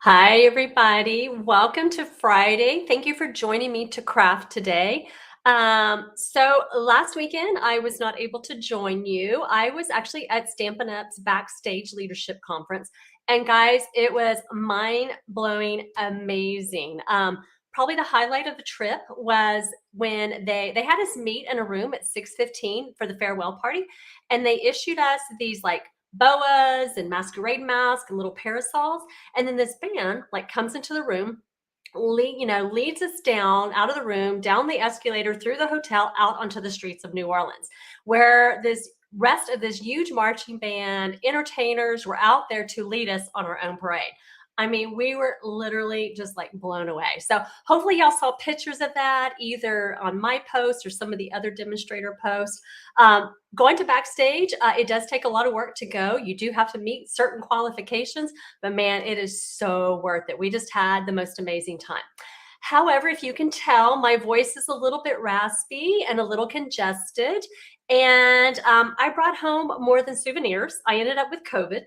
Hi, everybody. Welcome to Friday. Thank you for joining me to craft today. So last weekend, I was not able to join you. I was actually at Stampin' Up's Backstage Leadership Conference. And guys, it was mind-blowing, amazing. Probably the highlight of the trip was when they had us meet in a room at 6:15 for the farewell party. And they issued us these like boas and masquerade masks and little parasols. And then this band like comes into the room, leads us down out of the room, down the escalator, through the hotel, out onto the streets of New Orleans, where this rest of this huge marching band, entertainers were out there to lead us on our own parade. I mean, we were literally just like blown away. So hopefully y'all saw pictures of that either on my post or some of the other demonstrator posts. Going to backstage, it does take a lot of work to go. You do have to meet certain qualifications, but man, it is so worth it. We just had the most amazing time. However, if you can tell, my voice is a little bit raspy and a little congested. And I brought home more than souvenirs. I ended up with COVID.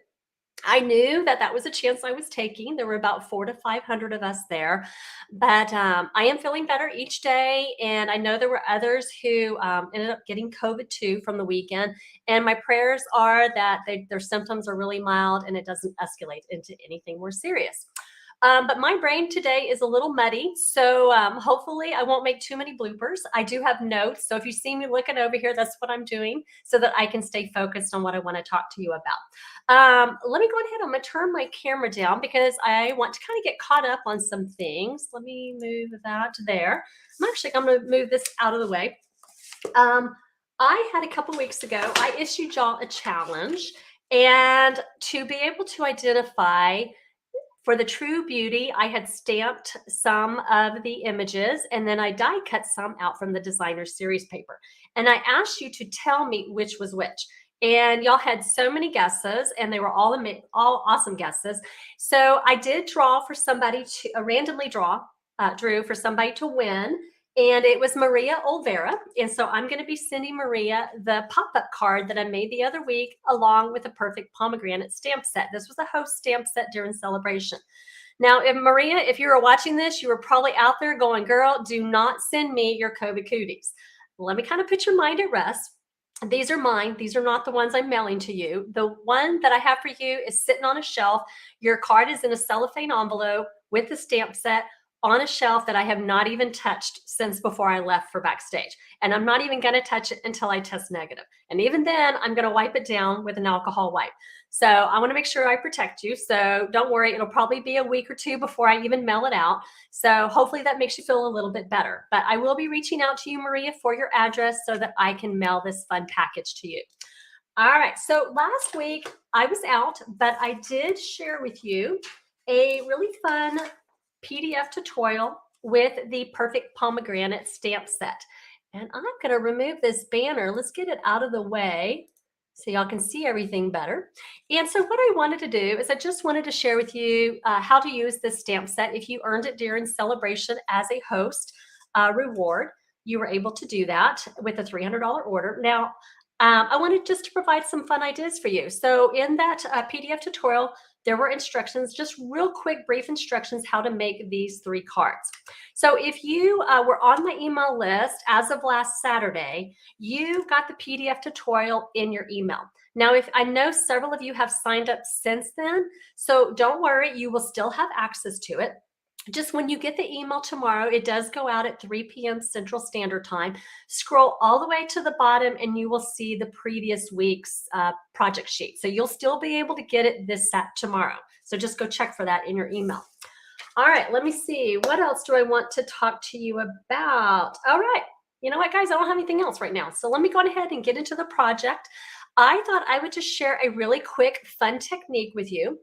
I knew that that was a chance I was taking. There were about 400 to 500 of us there, but I am feeling better each day. And I know there were others who ended up getting COVID too from the weekend. And my prayers are that their symptoms are really mild and it doesn't escalate into anything more serious. But my brain today is a little muddy, so hopefully I won't make too many bloopers. I do have notes, so if you see me looking over here, that's what I'm doing so that I can stay focused on what I want to talk to you about. Let me go ahead. I'm going to turn my camera down because I want to kind of get caught up on some things. Let me move that there. I'm actually going to move this out of the way. I had a couple weeks ago, I issued y'all a challenge, and to be able to identify for the true beauty, I had stamped some of the images and then I die cut some out from the designer series paper. And I asked you to tell me which was which. And y'all had so many guesses and they were all awesome guesses. So I did draw for somebody to randomly drew for somebody to win. And it was Maria Olvera. And so I'm going to be sending Maria the pop-up card that I made the other week, along with a perfect pomegranate stamp set. This was a host stamp set during celebration. Now, if Maria, if you were watching this, you were probably out there going, girl, do not send me your COVID cooties. Let me kind of put your mind at rest. These are mine. These are not the ones I'm mailing to you. The one that I have for you is sitting on a shelf. Your card is in a cellophane envelope with the stamp set on a shelf that I have not even touched since before I left for backstage. And I'm not even going to touch it until I test negative. And even then, I'm going to wipe it down with an alcohol wipe. So I want to make sure I protect you. So don't worry, it'll probably be a week or two before I even mail it out. So hopefully that makes you feel a little bit better. But I will be reaching out to you, Maria, for your address so that I can mail this fun package to you. All right, so last week I was out, but I did share with you a really fun PDF tutorial with the perfect pomegranate stamp set. And I'm going to remove this banner. Let's get it out of the way so y'all can see everything better. And so what I wanted to do is I just wanted to share with you how to use this stamp set. If you earned it during celebration as a host reward, you were able to do that with a $300 order. Now, I wanted just to provide some fun ideas for you. So in that PDF tutorial, there were instructions, just real quick, brief instructions how to make these 3 cards. So if you were on my email list as of last Saturday, you got the PDF tutorial in your email. Now, if I know several of you have signed up since then, so don't worry, you will still have access to it. Just when you get the email tomorrow, it does go out at 3 p.m. Central Standard Time. Scroll all the way to the bottom and you will see the previous week's project sheet. So you'll still be able to get it tomorrow. So just go check for that in your email. All right, let me see. What else do I want to talk to you about? All right. You know what, guys? I don't have anything else right now. So let me go ahead and get into the project. I thought I would just share a really quick, fun technique with you.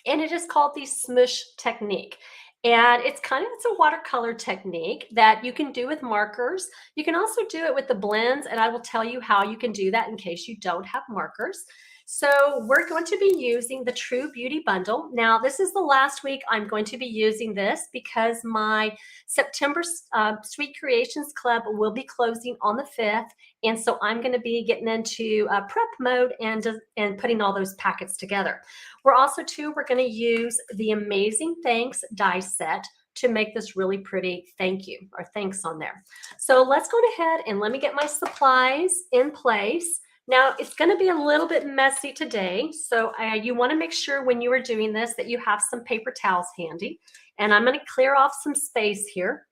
And it is called the Smoosh technique. And it's a watercolor technique that you can do with markers. You can also do it with the blends, and I will tell you how you can do that in case you don't have markers. So we're going to be using the True Beauty Bundle. Now, this is the last week I'm going to be using this because my September Sweet Creations Club will be closing on the 5th. And so I'm going to be getting into prep mode and putting all those packets together. We're also, we're going to use the Amazing Thanks die set to make this really pretty thank you or thanks on there. So let's go ahead and let me get my supplies in place. Now, it's going to be a little bit messy today, so you want to make sure when you are doing this that you have some paper towels handy. And I'm going to clear off some space here.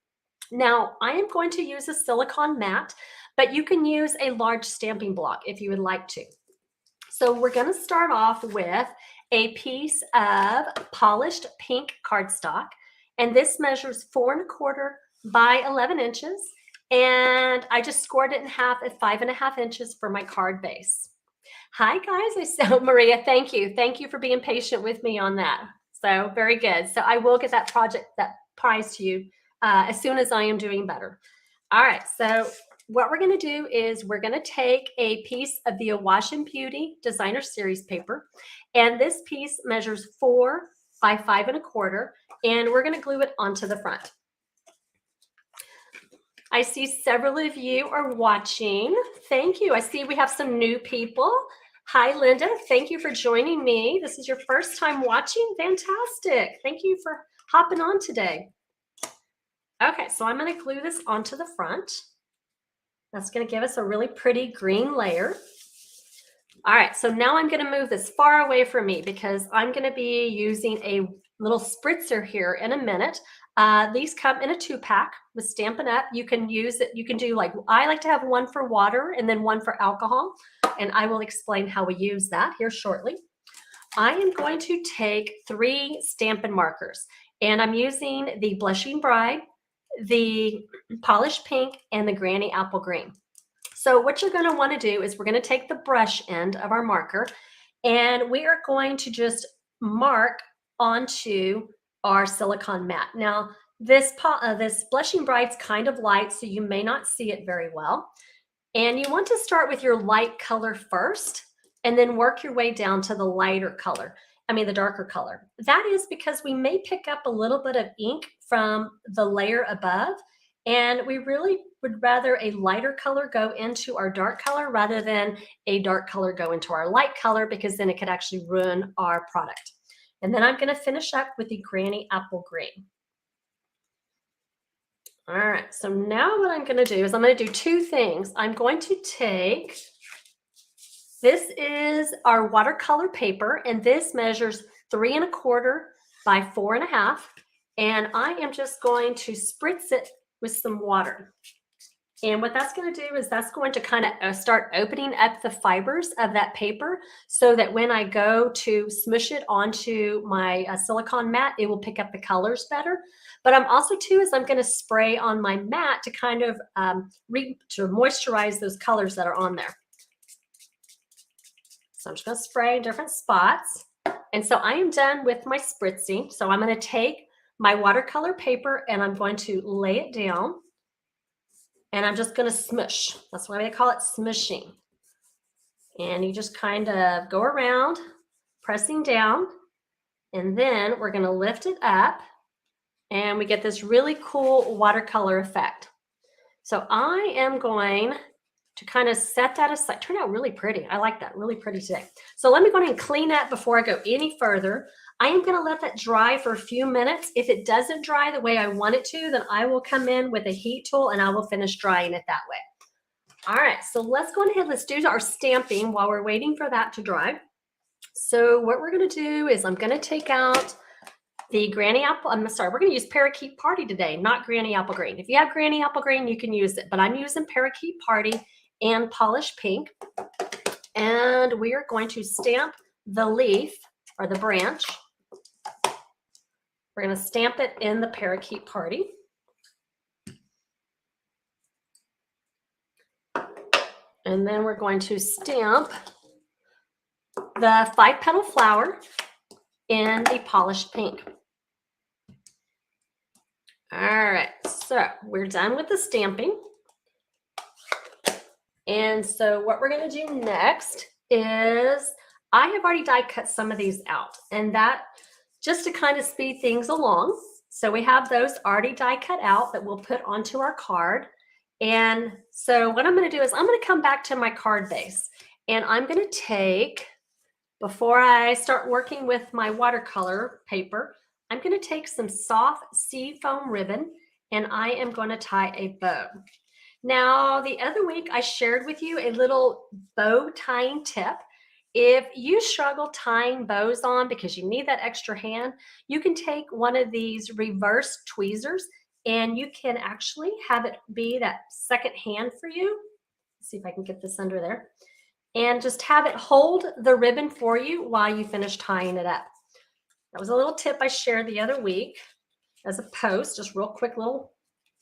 Now, I am going to use a silicone mat, but you can use a large stamping block if you would like to. So we're going to start off with a piece of polished pink cardstock, and this measures 4 1/4 by 11 inches. And I just scored it in half at 5.5 inches for my card base. Hi guys, I saw Maria, thank you. Thank you for being patient with me on that. So very good. So I will get that prize to you as soon as I am doing better. All right, so what we're gonna do is we're gonna take a piece of the Wash and Beauty Designer Series paper, and this piece measures 4 by 5 1/4, and we're gonna glue it onto the front. I see several of you are watching. Thank you. I see we have some new people. Hi, Linda. Thank you for joining me. This is your first time watching. Fantastic. Thank you for hopping on today. Okay, so I'm going to glue this onto the front. That's going to give us a really pretty green layer. All right, so now I'm going to move this far away from me because I'm going to be using a little spritzer here in a minute. These come in a 2-pack with Stampin' Up. You can use it. You can do I like to have one for water and then one for alcohol. And I will explain how we use that here shortly. I am going to take 3 Stampin' markers, and I'm using the Blushing Bride, the Polished Pink, and the Granny Apple Green. So what you're going to want to do is we're going to take the brush end of our marker, and we are going to just mark onto our silicone mat. Now, this Blushing Bride's kind of light, so you may not see it very well. And you want to start with your light color first, and then work your way down to the lighter color. The darker color. That is because we may pick up a little bit of ink from the layer above, and we really would rather a lighter color go into our dark color rather than a dark color go into our light color, because then it could actually ruin our product. And then I'm going to finish up with the Granny Apple Green. All right, so now what I'm going to do is I'm going to do 2 things. I'm going to take, this is our watercolor paper, and this measures 3 1/4 by 4 1/2. And I am just going to spritz it with some water. And what that's going to do is that's going to kind of start opening up the fibers of that paper so that when I go to smoosh it onto my silicone mat, it will pick up the colors better. But I'm also I'm going to spray on my mat to kind of to moisturize those colors that are on there. So I'm just going to spray in different spots. And so I am done with my spritzing. So I'm going to take my watercolor paper and I'm going to lay it down. And I'm just going to smoosh. That's why they call it smooshing. And you just kind of go around, pressing down. And then we're going to lift it up. And we get this really cool watercolor effect. So I am going to kind of set that aside. Turned out really pretty. I like that. Really pretty today. So let me go ahead and clean that before I go any further. I am going to let that dry for a few minutes. If it doesn't dry the way I want it to, then I will come in with a heat tool and I will finish drying it that way. All right, so let's go ahead. Let's do our stamping while we're waiting for that to dry. So what we're going to do is I'm going to take out the Granny Apple. I'm sorry, we're going to use Parakeet Party today, not Granny Apple Green. If you have Granny Apple Green, you can use it, but I'm using Parakeet Party and Polished Pink. And we are going to stamp the leaf or the branch. We're going to stamp it in the Parakeet Party. And then we're going to stamp the 5-petal flower in the Polished Pink. All right, so we're done with the stamping. And so what we're going to do next is I have already die cut some of these out, and that just to kind of speed things along. So we have those already die cut out that we'll put onto our card. And so what I'm going to do is I'm going to come back to my card base, and I'm going to take, before I start working with my watercolor paper, I'm going to take some soft sea foam ribbon, and I am going to tie a bow. Now, the other week I shared with you a little bow tying tip. If you struggle tying bows on because you need that extra hand, you can take one of these reverse tweezers and you can actually have it be that second hand for you. Let's see if I can get this under there. And just have it hold the ribbon for you while you finish tying it up. That was a little tip I shared the other week as a post, just real quick little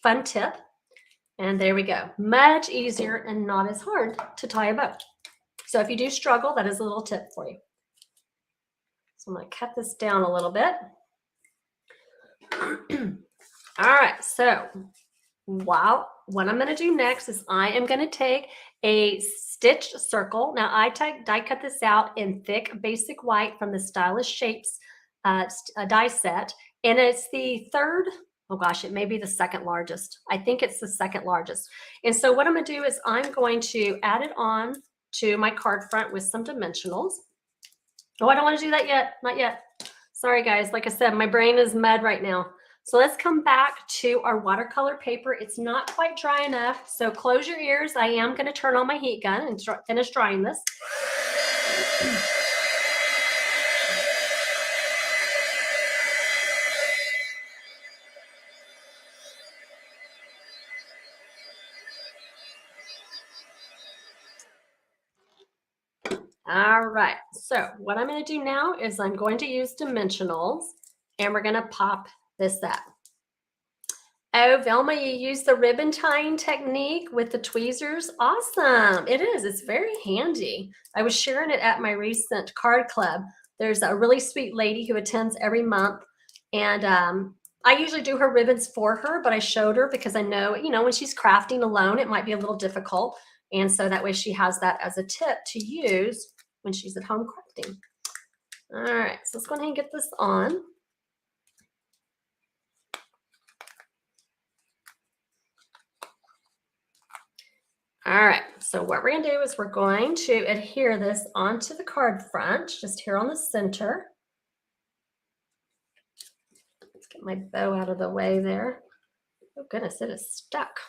fun tip. And there we go. Much easier and not as hard to tie a bow. So if you do struggle, that is a little tip for you. So I'm going to cut this down a little bit. All right, so what I'm going to do next is I am going to take a stitched circle. Now I die cut this out in thick basic white from the Stylish Shapes die set, and it's the third, oh gosh, it may be the second largest. I think it's the second largest. And so what I'm going to do is I'm going to add it on to my card front with some dimensionals. Oh, I don't want to do that yet. Not yet. Sorry, guys. Like I said, my brain is mud right now. So let's come back to our watercolor paper. It's not quite dry enough, so close your ears. I am going to turn on my heat gun and finish drying this. All right, so what I'm going to do now is I'm going to use dimensionals, and we're going to pop this up. Oh, Velma, you use the ribbon tying technique with the tweezers? Awesome. It is. It's very handy. I was sharing it at my recent card club. There's a really sweet lady who attends every month, and I usually do her ribbons for her, but I showed her because I know, when she's crafting alone, it might be a little difficult. And so that way she has that as a tip to use when she's at home crafting. All right, so let's go ahead and get this on. All right, so what we're going to do is we're going to adhere this onto the card front, just here on the center. Let's get my bow out of the way there. Oh goodness, it is stuck.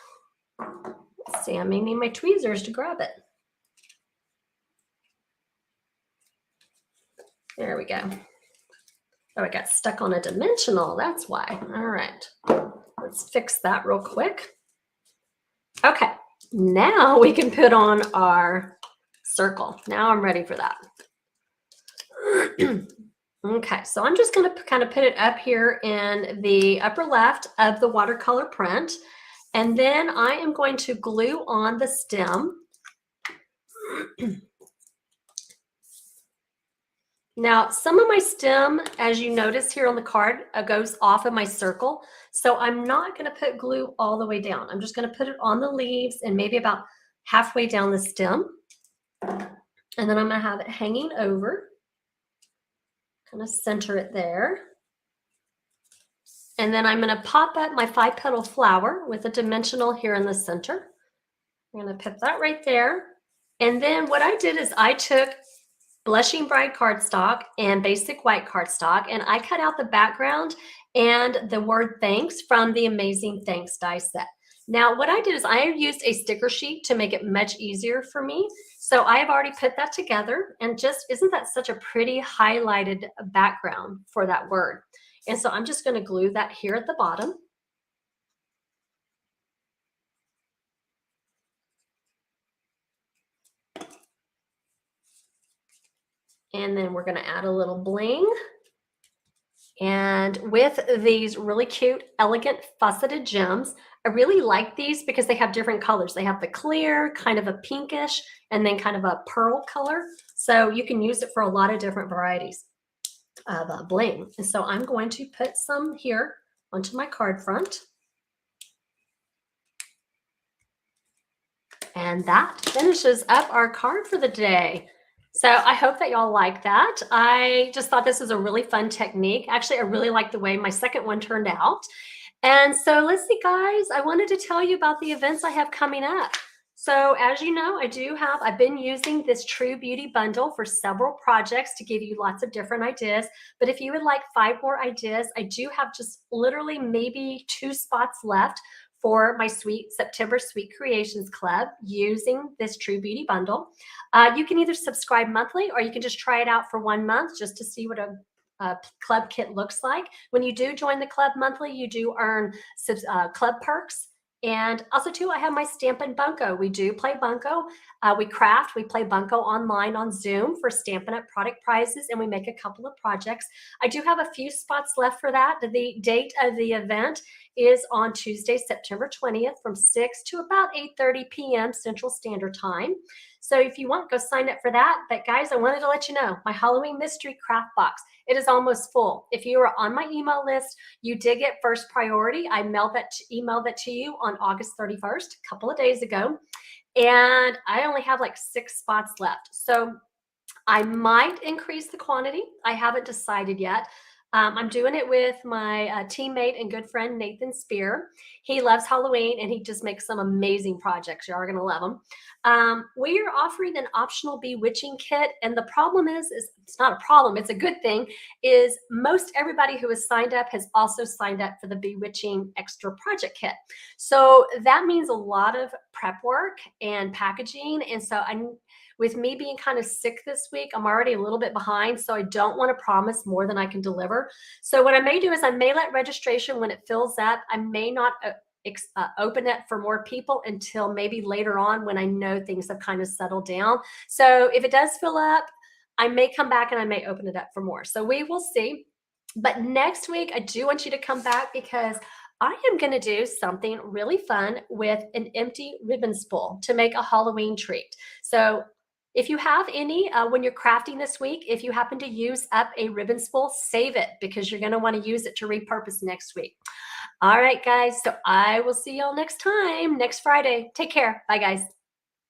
Let's see, I may need my tweezers to grab it. There we go. Oh, it got stuck on a dimensional, that's why. All right, let's fix that real quick. Okay. Now we can put on our circle. Now I'm ready for that. Okay, so I'm just going to kind of put it up here in the upper left of the watercolor print. And then I am going to glue on the stem. Now, some of my stem, as you notice here on the card, goes off of my circle. So I'm not going to put glue all the way down. I'm just going to put it on the leaves and maybe about halfway down the stem. And then I'm going to have it hanging over. Kind of center it there. And then I'm going to pop up my 5-petal flower with a dimensional here in the center. I'm going to put that right there. And then what I did is I took Blushing Bride cardstock and basic white cardstock, and I cut out the background and the word thanks from the Amazing Thanks die set. Now, what I did is I used a sticker sheet to make it much easier for me. So I have already put that together, and just isn't that such a pretty highlighted background for that word? And so I'm just going to glue that here at the bottom. And then we're going to add a little bling. And with these really cute, elegant, faceted gems, I really like these because they have different colors. They have the clear, kind of a pinkish, and then kind of a pearl color. So you can use it for a lot of different varieties of bling. And so I'm going to put some here onto my card front. And that finishes up our card for the day. So I hope that y'all like that. I just thought this was a really fun technique. Actually, I really like the way my second one turned out. And so let's see, guys, I wanted to tell you about the events I have coming up. So as you know, I've been using this True Beauty bundle for several projects to give you lots of different ideas. But if you would like 5 more ideas, I do have just literally maybe 2 spots left for my sweet September Sweet Creations Club using this True Beauty bundle. You can either subscribe monthly or you can just try it out for 1 month just to see what a club kit looks like. When you do join the club monthly, you do earn club perks. And also too, I have my Stampin' Bunko. We do play Bunko. We play Bunko online on Zoom for Stampin' Up! Product prizes, and we make a couple of projects. I do have a few spots left for that. The date of the event is on Tuesday, September 20th from 6 to about 8:30 p.m. Central Standard Time. So if you want, go sign up for that. But guys, I wanted to let you know, my Halloween mystery craft box, it is almost full. If you are on my email list, you did get first priority. I emailed that to you on August 31st, a couple of days ago. And I only have like 6 spots left. So I might increase the quantity. I haven't decided yet. I'm doing it with my teammate and good friend, Nathan Spear. He loves Halloween and he just makes some amazing projects. You are going to love them. We are offering an optional bewitching kit. And the problem is it's not a problem, it's a good thing, is most everybody who has signed up has also signed up for the bewitching extra project kit. So that means a lot of prep work and packaging. And so with me being kind of sick this week, I'm already a little bit behind, so I don't want to promise more than I can deliver. So what I may do is I may let registration, when it fills up, I may not open it for more people until maybe later on when I know things have kind of settled down. So if it does fill up, I may come back and I may open it up for more. So we will see. But next week, I do want you to come back because I am going to do something really fun with an empty ribbon spool to make a Halloween treat. So if you have any, when you're crafting this week, if you happen to use up a ribbon spool, save it because you're going to want to use it to repurpose next week. All right, guys. So I will see y'all next time, next Friday. Take care. Bye, guys.